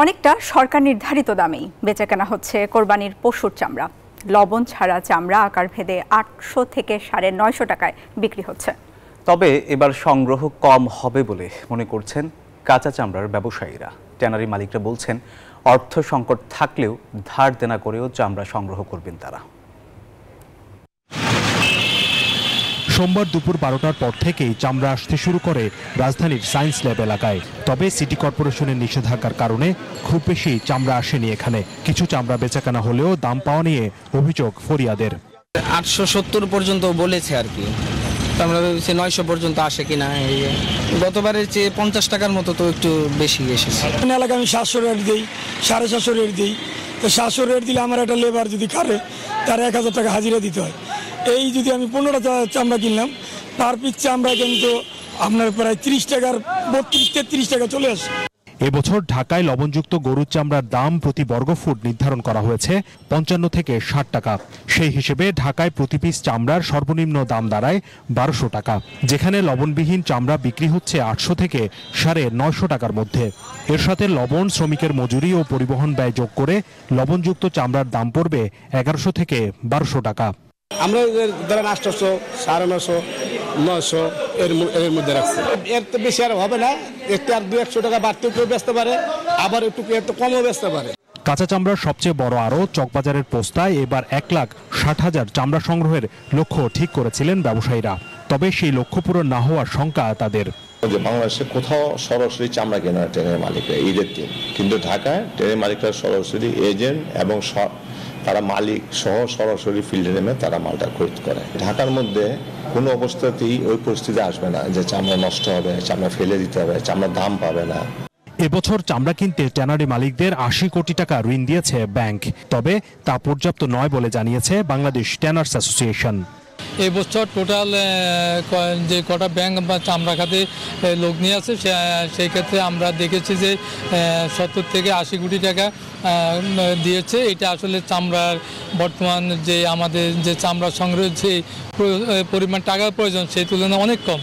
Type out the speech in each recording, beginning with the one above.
অনেকটা সরকার নির্ধারিত দামেই বেচাকেনা হচ্ছে কোরবানির পশুর চামড়া। লবণ ছাড়া চামড়া আকার ভেদে 800 থেকে 950 টাকায় বিক্রি হচ্ছে। তবে এবার সংগ্রহ কম হবে বলে মনে করছেন কাঁচা চামড়ার ব্যবসায়ীরা। ট্যানারি মালিকরা বলছেন, অর্থ সংকট থাকলেও ধার দেনা করেও চামড়া সংগ্রহ করবেন তারা। সোমবার দুপুর 12টার পর থেকেই চামড়া আসতে শুরু করে রাজধানীর সায়েন্স ল্যাব এলাকায়। তবে সিটি কর্পোরেশনের নিষেধাজ্ঞার কারণে খুব বেশি চামড়া আসেনি এখানে। কিছু চামড়া বেচাকেনা হলেও দাম পাওয়া নিয়ে অভিযোগ ফরিয়াদের। 870 পর্যন্ত বলেছে আর কি, আমরা ভেবেছি 900 পর্যন্ত আসে কিনা। গতবারের চেয়ে 50 টাকার মতো তো একটু বেশি এসেছে। এলাকায় আমি 700 রেট দিই, 750 রেট দিই। তো 700 রেট দিলে আমার একটা লেবার যদি কাটে তার 1000 টাকা হাজিরা দিতে হয়। এই যদি আমি 15টা চামড়া কিনলাম, তার পিছ চামড়া কিন্তু আপনার প্রায় 30 টাকার 32-33 টাকা চলে আসে। এবছর ঢাকায় লবণযুক্ত গরুর চামড়ার দাম প্রতি বর্গফুট নির্ধারণ করা হয়েছে 55 থেকে 60 টাকা। সেই হিসেবে ঢাকায় প্রতি পিস চামড়ার সর্বনিম্ন দাম দাঁড়ায় 1200 টাকা, যেখানে লবণবিহীন চামড়া বিক্রি হচ্ছে 800 থেকে 950 টাকার মধ্যে। এর সাথে লবণ, শ্রমিকের মজুরি ও পরিবহন ব্যয় যোগ করে লবণযুক্ত চামড়ার দাম পড়বে 1100 থেকে 1200 টাকা। আমরা ধরেন 800, 950, 900 এর মধ্যে রাখছি। এর তো বেশি আর হবে না, একটু আর 200 টাকা বাড়তেও কেউ বেচতে পারে, আবার একটু কমও বেচতে পারে। কাঁচা চামড়ার সবচেয়ে বড় আড়ত চকবাজারের পোস্তায় এবার 1,60,000 চামড়া সংগ্রহের লক্ষ্য ঠিক করেছিলেন ব্যবসায়ীরা। তবে সেই লক্ষ্য পূরণ না হওয়ার শঙ্কা তাদের। বাংলাদেশে কোথাও সরাসরি চামড়া কেনা ট্রেনের মালিকরা ঈদের দিন, কিন্তু ঢাকায় ট্রেনের মালিকরা সরাসরি এজেন্ট এবং তারা মালিক সহ সরাসরি ফিল্ডে নেমে তারা মালটা খরিদ করে। ঢাকার মধ্যে কোনো অবস্থাতেই ওই পরিস্থিতি আসবে না যে চামড়া নষ্ট হবে, চামড়া ফেলে দিতে হবে, চামড়ার দাম পাবে না। এবছর চামড়া কিনতে ট্যানারি মালিকদের 80 কোটি টাকা ঋণ দিয়েছে ব্যাংক। তবে তা পর্যাপ্ত নয় বলে জানিয়েছে বাংলাদেশ ট্যানার্স অ্যাসোসিয়েশন। এই বছর টোটাল যে কটা ব্যাংক বা চামড়া খাতে লোক নিয়ে আছে, সেই ক্ষেত্রে আমরা দেখেছি যে 70 থেকে 80 কোটি টাকা দিয়েছে। এটা আসলে চামড়ার বর্তমান যে আমাদের যে চামড়া সংগ্রহের যে পরিমাণ টাকার প্রয়োজন সেই তুলনায় অনেক কম।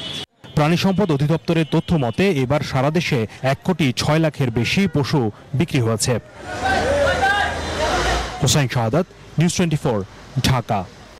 প্রাণী সম্পদ অধিদপ্তরের তথ্য মতে এবার সারা দেশে 1,06,00,000-এর বেশি পশু বিক্রি হয়েছে। হোসাইন শাহাদাত, নিউজ 24, ঢাকা।